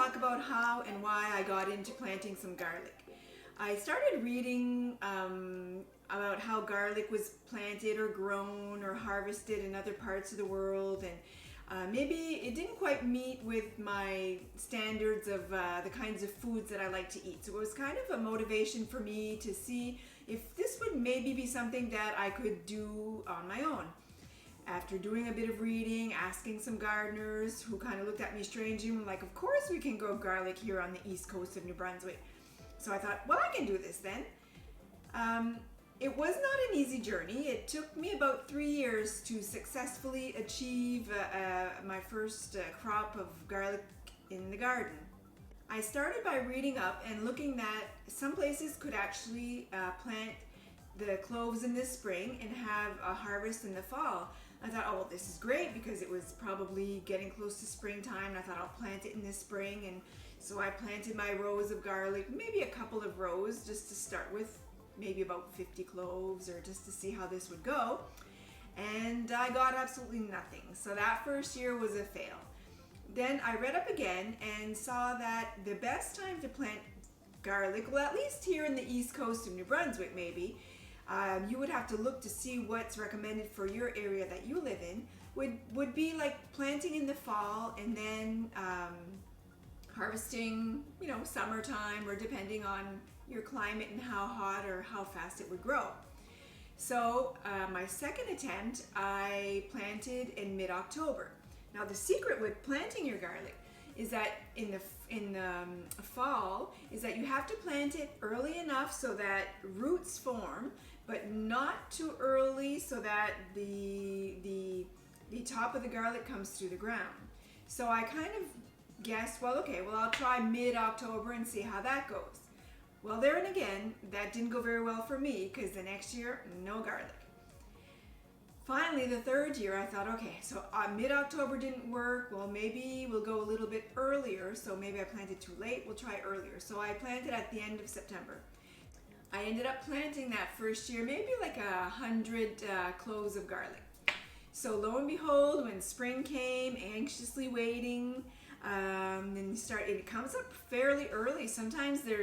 talk about how and why I got into planting some garlic. I started reading about how garlic was planted or grown or harvested in other parts of the world, and maybe it didn't quite meet with my standards of the kinds of foods that I like to eat. So it was kind of a motivation for me to see if this would maybe be something that I could do on my own. After doing a bit of reading, asking some gardeners who kind of looked at me strangely and were like, of course we can grow garlic here on the east coast of New Brunswick. So I thought, well, I can do this then. It was not an easy journey. It took me about 3 years to successfully achieve my first crop of garlic in the garden. I started by reading up and looking that some places could actually plant the cloves in the spring and have a harvest in the fall. I thought, oh, well, this is great because it was probably getting close to springtime. And I thought I'll plant it in the spring. And so I planted my rows of garlic, maybe a couple of rows just to start with, maybe about 50 cloves or just to see how this would go. And I got absolutely nothing. So that first year was a fail. Then I read up again and saw that the best time to plant garlic, well, at least here in the east coast of New Brunswick maybe, you would have to look to see what's recommended for your area that you live in, would be like planting in the fall and then harvesting, summertime, or depending on your climate and how hot or how fast it would grow. So my second attempt, I planted in mid-October. Now the secret with planting your garlic is that in the fall is that you have to plant it early enough so that roots form, but not too early so that the top of the garlic comes through the ground. So I kind of guessed, well, I'll try mid-October and see how that goes. Well, there and again, that didn't go very well for me because the next year, no garlic. Finally, the third year, I thought, okay, so mid-October didn't work. Well, maybe we'll go a little bit earlier. So maybe I planted too late. We'll try earlier. So I planted at the end of September. I ended up planting that first year, maybe like 100 cloves of garlic. So lo and behold, when spring came, anxiously waiting, then it comes up fairly early. Sometimes there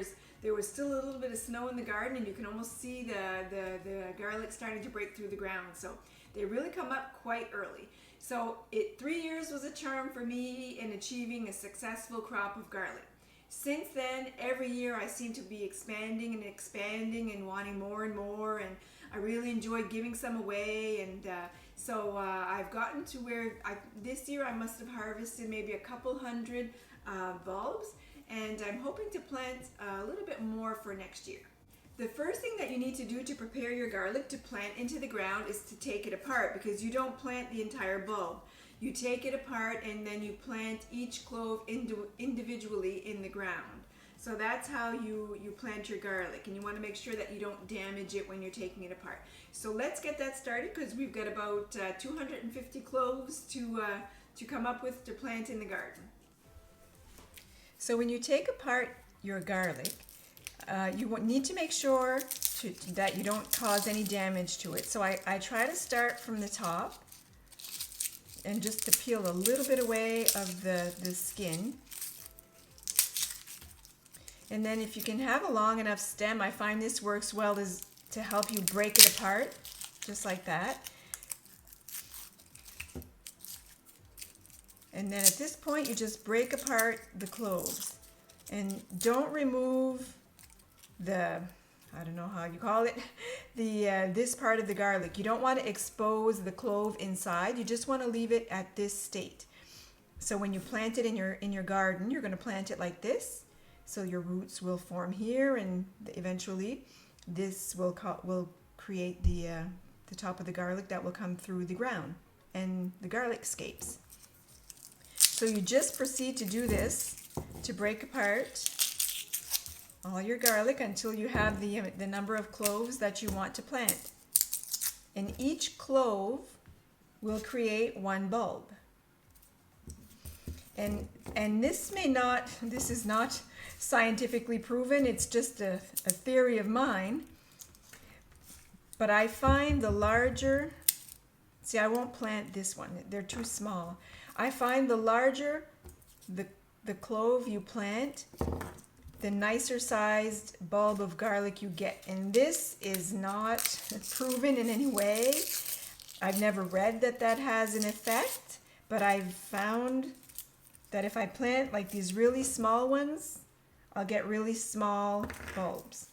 was still a little bit of snow in the garden and you can almost see the garlic starting to break through the ground. So they really come up quite early. So 3 years was a charm for me in achieving a successful crop of garlic. Since then, every year I seem to be expanding and wanting more and more, and I really enjoyed giving some away, and so I've gotten to where this year I must have harvested maybe a couple hundred bulbs, and I'm hoping to plant a little bit more for next year. The first thing that you need to do to prepare your garlic to plant into the ground is to take it apart, because you don't plant the entire bulb. You take it apart and then you plant each clove individually in the ground. So that's how you plant your garlic, and you want to make sure that you don't damage it when you're taking it apart. So let's get that started, because we've got about 250 cloves to come up with to plant in the garden. So when you take apart your garlic, you need to make sure that you don't cause any damage to it. So I try to start from the top and just to peel a little bit away of the skin. And then if you can have a long enough stem, I find this works well to help you break it apart, just like that. And then at this point, you just break apart the cloves. And don't remove I don't know how you call it, this part of the garlic. You don't want to expose the clove inside. You just want to leave it at this state. So when you plant it in your garden, you're going to plant it like this. So your roots will form here, and eventually this will create the top of the garlic that will come through the ground, and the garlic scapes. So you just proceed to do this to break apart all your garlic until you have the number of cloves that you want to plant. And each clove will create one bulb. And this is not scientifically proven, it's just a theory of mine. But I find the larger, see, I won't plant this one, they're too small. I find the larger the clove you plant, the nicer sized bulb of garlic you get. And this is not proven in any way. I've never read that that has an effect, but I've found that if I plant like these really small ones, I'll get really small bulbs.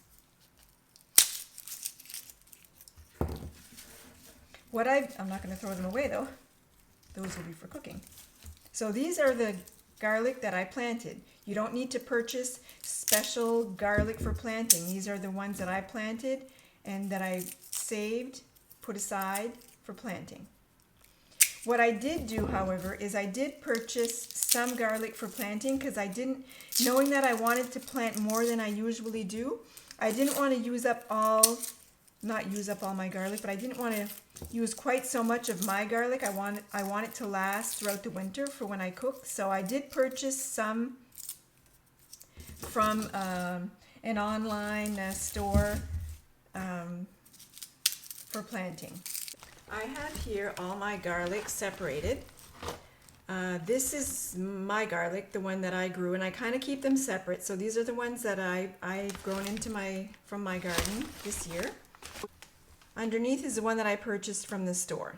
I'm not going to throw them away though. Those will be for cooking. So these are the garlic that I planted. You don't need to purchase special garlic for planting. These are the ones that I planted and that I saved, put aside for planting. What I did do, however, is I did purchase some garlic for planting because I didn't, knowing that I wanted to plant more than I usually do, I didn't want to not use up all my garlic, but I didn't want to use quite so much of my garlic. I want it to last throughout the winter for when I cook. So I did purchase some from an online store for planting. I have here all my garlic separated. This is my garlic, the one that I grew, and I kind of keep them separate. So these are the ones that I've grown from my garden this year. Underneath is the one that I purchased from the store.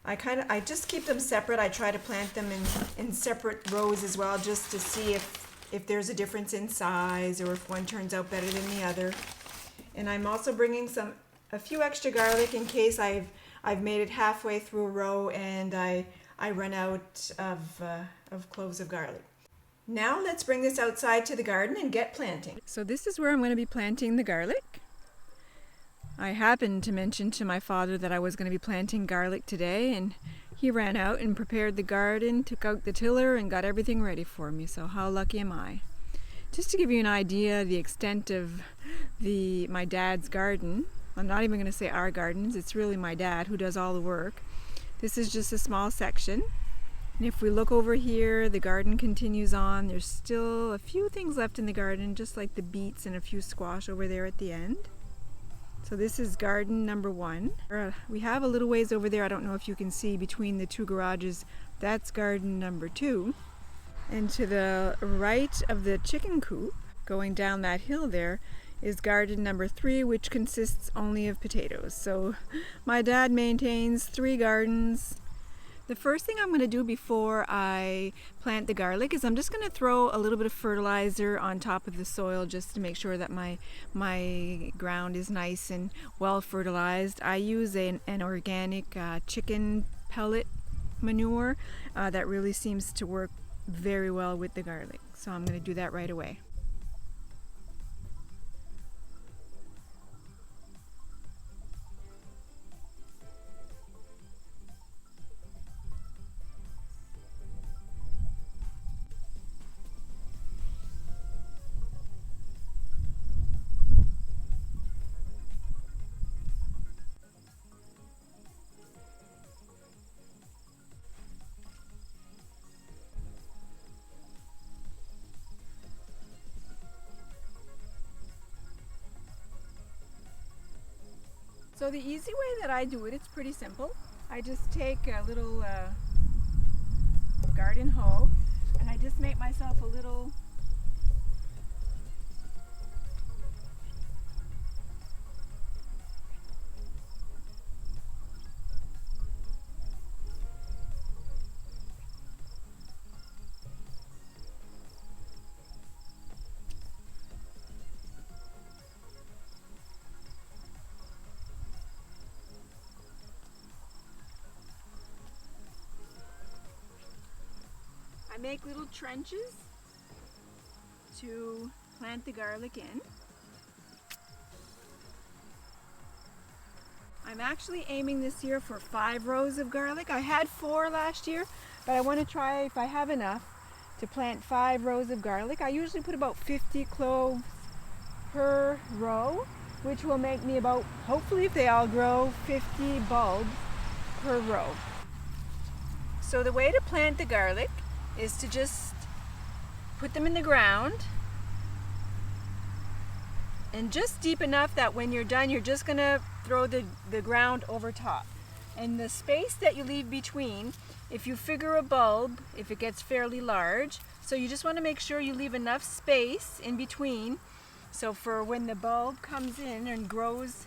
I just keep them separate. I try to plant them in separate rows as well, just to see if there's a difference in size or if one turns out better than the other. And I'm also bringing a few extra garlic in case I've made it halfway through a row and I run out of cloves of garlic. Now let's bring this outside to the garden and get planting. So this is where I'm going to be planting the garlic. I happened to mention to my father that I was going to be planting garlic today, and he ran out and prepared the garden, took out the tiller, and got everything ready for me. So how lucky am I? Just to give you an idea of the extent of my dad's garden, I'm not even going to say our gardens, it's really my dad who does all the work. This is just a small section. And if we look over here, the garden continues on. There's still a few things left in the garden, just like the beets and a few squash over there at the end. So this is garden number 1. We have a little ways over there, I don't know if you can see, between the two garages. That's garden number 2. And to the right of the chicken coop, going down that hill there, is garden number 3, which consists only of potatoes. So my dad maintains 3 gardens. The first thing I'm going to do before I plant the garlic is I'm just going to throw a little bit of fertilizer on top of the soil just to make sure that my ground is nice and well fertilized. I use an organic chicken pellet manure that really seems to work very well with the garlic. So I'm going to do that right away. So the easy way that I do it, it's pretty simple. I just take a little garden hoe and I just make myself a little I make little trenches to plant the garlic in. I'm actually aiming this year for 5 rows of garlic. I had 4 last year, but I want to try if I have enough to plant 5 rows of garlic. I usually put about 50 cloves per row, which will make me about, hopefully if they all grow, 50 bulbs per row. So the way to plant the garlic is to just put them in the ground and just deep enough that when you're done, you're just going to throw the ground over top. And the space that you leave between, if you figure a bulb, if it gets fairly large, So you just want to make sure you leave enough space in between, so for when the bulb comes in and grows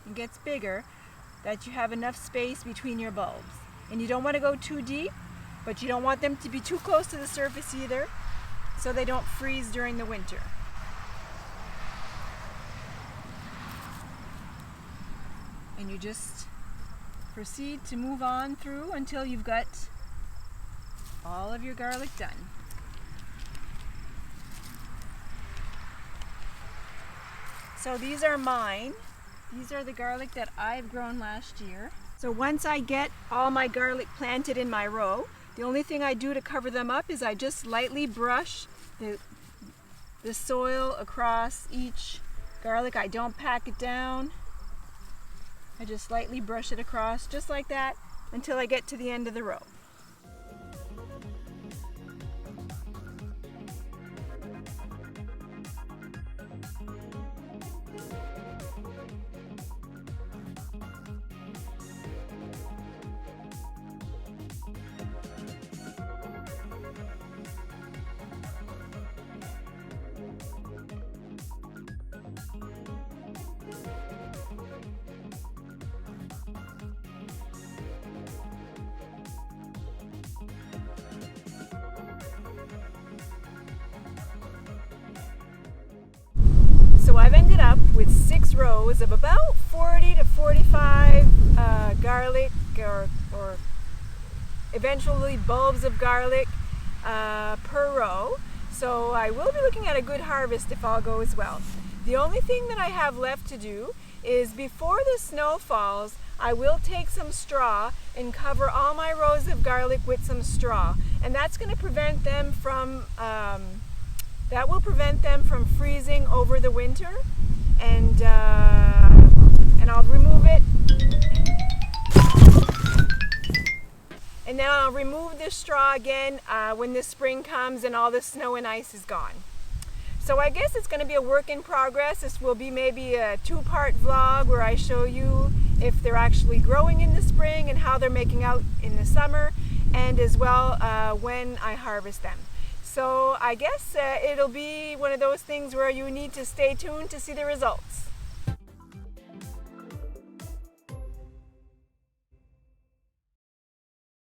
and gets bigger, that you have enough space between your bulbs. And you don't want to go too deep, but you don't want them to be too close to the surface either, so they don't freeze during the winter. And you just proceed to move on through until you've got all of your garlic done. So these are mine. These are the garlic that I've grown last year. So once I get all my garlic planted in my row, the only thing I do to cover them up is I just lightly brush the soil across each garlic. I don't pack it down. I just lightly brush it across just like that until I get to the end of the row. So I've ended up with 6 rows of about 40 to 45 garlic or eventually bulbs of garlic per row. So I will be looking at a good harvest if all goes well. The only thing that I have left to do is before the snow falls, I will take some straw and cover all my rows of garlic with some straw. And that's going to prevent them from freezing over the winter, and I'll remove it, and then I'll remove the straw again when the spring comes and all the snow and ice is gone. So I guess it's going to be a work in progress. This will be maybe a 2-part vlog where I show you if they're actually growing in the spring and how they're making out in the summer, and as well when I harvest them. So I guess it'll be one of those things where you need to stay tuned to see the results.